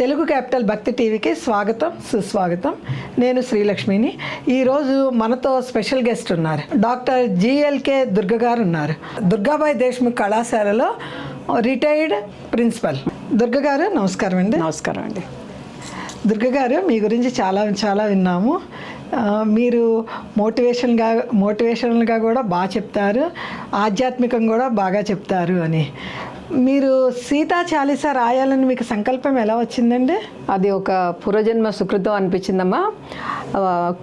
Telugu capital భక్తి టీవీకి స్వాగతం, సుస్వాగతం. నేను శ్రీలక్ష్మిని. ఈరోజు మనతో స్పెషల్ గెస్ట్ ఉన్నారు. డాక్టర్ జిఎల్కే దుర్గ గారు ఉన్నారు. దుర్గాబాయి దేశ్ముఖ్ కళాశాలలో రిటైర్డ్ ప్రిన్సిపల్. దుర్గ గారు నమస్కారం అండి. నమస్కారం అండి. దుర్గ గారు, మీ గురించి చాలా విన్నాము. మీరు మోటివేషనల్గా కూడా బాగా చెప్తారు, ఆధ్యాత్మికంగా కూడా బాగా చెప్తారు అని. మీరు సీతా చాలీసా రాయాలని మీకు సంకల్పం ఎలా వచ్చిందండి? అది ఒక పూర్వజన్మ సుకృతం అనిపించిందమ్మా.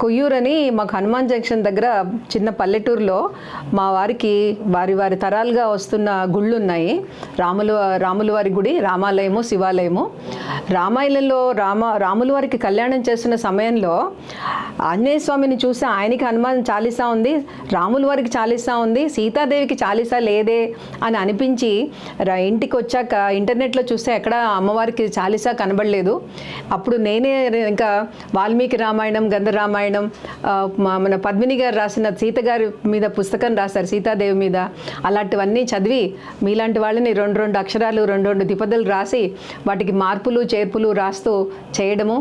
కొయ్యూరు అని మాకు హనుమాన్ జంక్షన్ దగ్గర చిన్న పల్లెటూరులో మా వారికి వారి తరాలుగా వస్తున్న గుళ్ళు ఉన్నాయి. రాముల వారి గుడి, రామాలయము, శివాలయము. రామాయణంలో రాముల వారికి కళ్యాణం చేస్తున్న సమయంలో ఆంజనేయ స్వామిని చూసి ఆయనకి హనుమాన్ చాలీసా ఉంది, రాముల వారికి చాలీసా ఉంది, సీతాదేవికి చాలీసా లేదే అని అనిపించి ఇంటికి వచ్చాక ఇంటర్నెట్లో చూస్తే ఎక్కడ అమ్మవారికి చాలీసా కనబడలేదు. అప్పుడు నేనే ఇంకా వాల్మీకి రామాయణం, గంధ రామాయణం, మన పద్మిని గారు రాసిన సీత గారి మీద పుస్తకం రాశారు, సీతాదేవి మీద. అలాంటివన్నీ చదివి మీలాంటి వాళ్ళని రెండు అక్షరాలు, రెండు ద్విపదలు రాసి వాటికి మార్పులు చేర్పులు రాస్తూ చేయడము.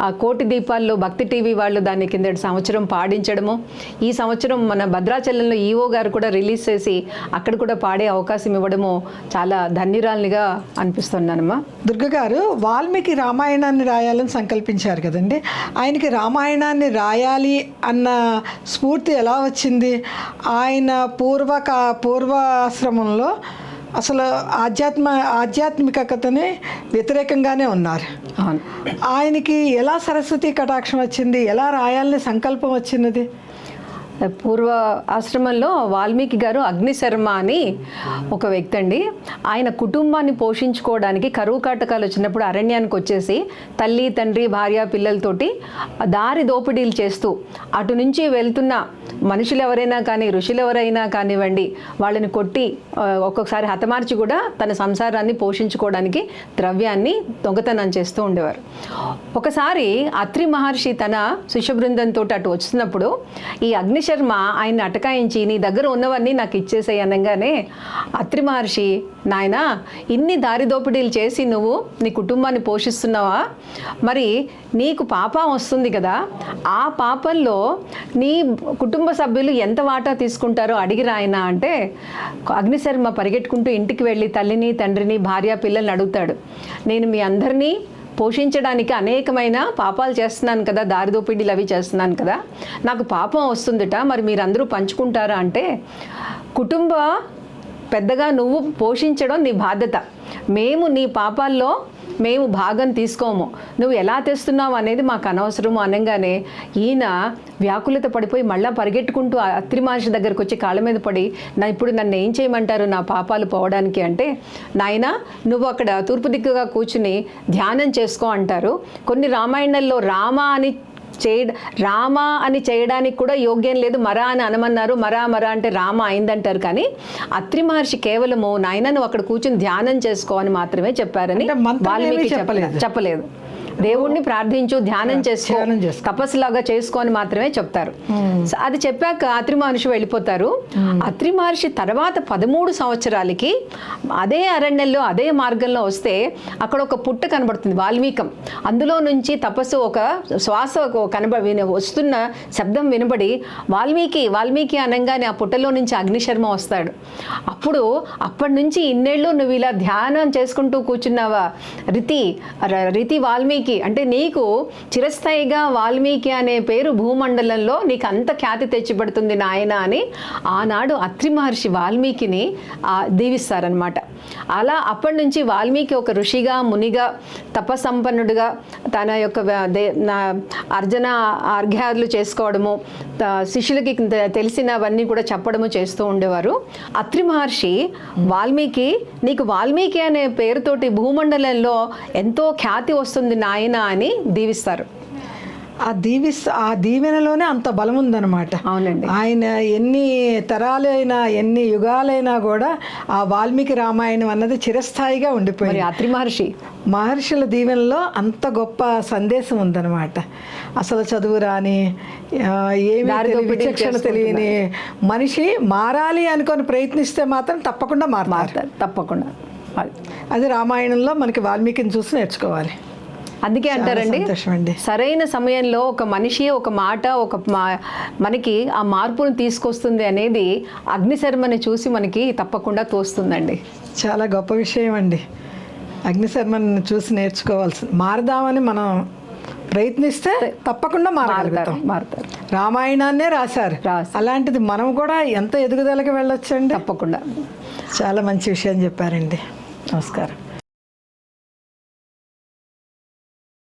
ఆ కోటి దీపాల్లో భక్తి టీవీ వాళ్ళు దాన్ని కిందటి సంవత్సరం పాడించడము. ఈ సంవత్సరం మన భద్రాచలంలో ఈఓ గారు కూడా రిలీజ్ చేసి అక్కడ కూడా పాడే అవకాశం ఇవ్వడము చాలా ధన్యురాలినిగా అనిపిస్తున్నానమ్మా. దుర్గ గారు, వాల్మీకి రామాయణాన్ని రాయాలని సంకల్పించారు కదండి. ఆయనకి రామాయణాన్ని రాయాలి అన్న స్ఫూర్తి ఎలా వచ్చింది? ఆయన పూర్వాశ్రమంలో అసలు ఆధ్యాత్మికతని వ్యతిరేకంగానే ఉన్నారు. ఆయనకి ఎలా సరస్వతి కటాక్షం వచ్చింది? ఎలా రాయాలని సంకల్పం వచ్చినది? పూర్వ ఆశ్రమంలో వాల్మీకి గారు అగ్నిశర్మ అని ఒక వ్యక్తి అండి. ఆయన కుటుంబాన్ని పోషించుకోవడానికి కరువు కాటకాలు వచ్చినప్పుడు అరణ్యానికి వచ్చేసి తల్లి, తండ్రి, భార్య, పిల్లలతోటి దారి దోపిడీలు చేస్తూ అటు నుంచి వెళ్తున్న మనుషులు ఎవరైనా కానీ, ఋషులు ఎవరైనా కానివ్వండి, వాళ్ళని కొట్టి ఒక్కొక్కసారి హతమార్చి కూడా తన సంసారాన్ని పోషించుకోవడానికి ద్రవ్యాన్ని దొంగతనం చేస్తూ ఉండేవారు. ఒకసారి అత్రి మహర్షి తన శిష్య బృందంతో అటు వచ్చినప్పుడు ఈ అగ్నిశర్మ ఆయన్ని అటకాయించి, నీ దగ్గర ఉన్నవన్నీ నాకు ఇచ్చేసాయి అనగానే అత్రి మహర్షి, నాయన ఇన్ని దారి దోపిడీలు చేసి నువ్వు నీ కుటుంబాన్ని పోషిస్తున్నావా? మరి నీకు పాపం వస్తుంది కదా, ఆ పాపంలో నీ కుటుంబ సభ్యులు ఎంత వాటా తీసుకుంటారో అడిగి రాయన అంటే అగ్నిశర్మ పరిగెట్టుకుంటూ ఇంటికి వెళ్ళి తల్లిని, తండ్రిని, భార్య, పిల్లల్ని అడుగుతాడు. నేను మీ అందరినీ పోషించడానికి అనేకమైన పాపాలు చేస్తున్నాను కదా, దారిదోపిడీలు అవి చేస్తున్నాను కదా, నాకు పాపం వస్తుందట, మరి మీరందరూ పంచుకుంటారా అంటే, కుటుంబ పెద్దగా నువ్వు పోషించడం నీ బాధ్యత, మేము నీ పాపాల్లో మేము భాగం తీసుకోము, నువ్వు ఎలా తెస్తున్నావు అనేది మాకు అనవసరము అనగానే ఈయన వ్యాకులత పడిపోయి మళ్ళీ పరిగెట్టుకుంటూ అత్రి మహర్షి దగ్గరకు వచ్చి కాళ్ళ మీద పడి, ఇప్పుడు నన్ను ఏం చేయమంటారు నా పాపాలు పోవడానికి అంటే, నాయన నువ్వు అక్కడ తూర్పు దిక్కుగా కూర్చుని ధ్యానం చేసుకో అంటారు. కొన్ని రామాయణాల్లో రామ అని చేయడానికి కూడా యోగ్యం లేదు, మరా అని అనమన్నారు. మరా అంటే రామ అయిందంటారు. కానీ అత్రి మహర్షి కేవలము నాయన నువ్వు అక్కడ కూర్చుని ధ్యానం చేసుకో అని మాత్రమే చెప్పారని వాల్మీకి చెప్పలేదు. దేవుణ్ణి ప్రార్థించు, ధ్యానం చేసుకో, తపస్సులాగా చేసుకొని మాత్రమే చెప్తారు. అది చెప్పాక అత్రి మహర్షి వెళ్ళిపోతారు. అత్రి మహర్షి తర్వాత 13 సంవత్సరాలకి అదే అరణ్యంలో అదే మార్గంలో వస్తే అక్కడ ఒక పుట్ట కనబడుతుంది, వాల్మీకం. అందులో నుంచి తపస్సు ఒక శ్వాస వస్తున్న శబ్దం వినబడి వాల్మీకి అనగానే ఆ పుట్టలో నుంచి అగ్నిశర్మ వస్తాడు. అప్పటి నుంచి ఇన్నేళ్ళు నువ్వు ఇలా ధ్యానం చేసుకుంటూ కూర్చున్నావా రితి వాల్మీకి అంటే నీకు చిరస్థాయిగా వాల్మీకి అనే పేరు భూమండలంలో నీకు అంత ఖ్యాతి తెచ్చిపెడుతుంది నాయన అని ఆనాడు అత్రి మహర్షి వాల్మీకిని దీవిస్తారనమాట. అలా అప్పటి నుంచి వాల్మీకి ఒక ఋషిగా, మునిగా, తపసంపన్నుడిగా తన యొక్క అర్ఘ్యాలు చేసుకోవడము, శిష్యులకి తెలిసినవన్నీ కూడా చెప్పడము చేస్తూ ఉండేవారు. అత్రి మహర్షి నీకు వాల్మీకి అనే పేరుతోటి భూమండలంలో ఎంతో ఖ్యాతి వస్తుంది నాయన అని దీవిస్తారు. ఆ దీవెనలోనే అంత బలం ఉందన్నమాట. అవునండి. ఆయన ఎన్ని తరాలైనా ఎన్ని యుగాలైనా కూడా ఆ వాల్మీకి రామాయణం అన్నది చిరస్థాయిగా ఉండిపోయింది. అత్రి మహర్షుల దీవెనలో అంత గొప్ప సందేశం ఉందన్నమాట. అసలు చదువు రాని, విచక్షణ తెలియని మనిషి మారాలి అనుకొని ప్రయత్నిస్తే మాత్రం తప్పకుండా మారుతారు. తప్పకుండా. అది రామాయణంలో మనకి వాల్మీకిని చూసి నేర్చుకోవాలి. అందుకే అంటారండి, సంతోషం అండి. సరైన సమయంలో ఒక మనిషి ఒక మాట మనకి ఆ మార్పును తీసుకొస్తుంది అనేది అగ్నిశర్మని చూసి మనకి తప్పకుండా తోస్తుందండి. చాలా గొప్ప విషయం అండి. అగ్నిశర్మని చూసి నేర్చుకోవాల్సింది. మారదామని మనం ప్రయత్నిస్తే తప్పకుండా మారగలుగుతాం. మారుతారు. రామాయణాన్నే రాశారు. అలాంటిది మనం కూడా ఎంత ఎదుగుదలకి వెళ్ళొచ్చండి. తప్పకుండా. చాలా మంచి విషయం చెప్పారండి. నమస్కారం.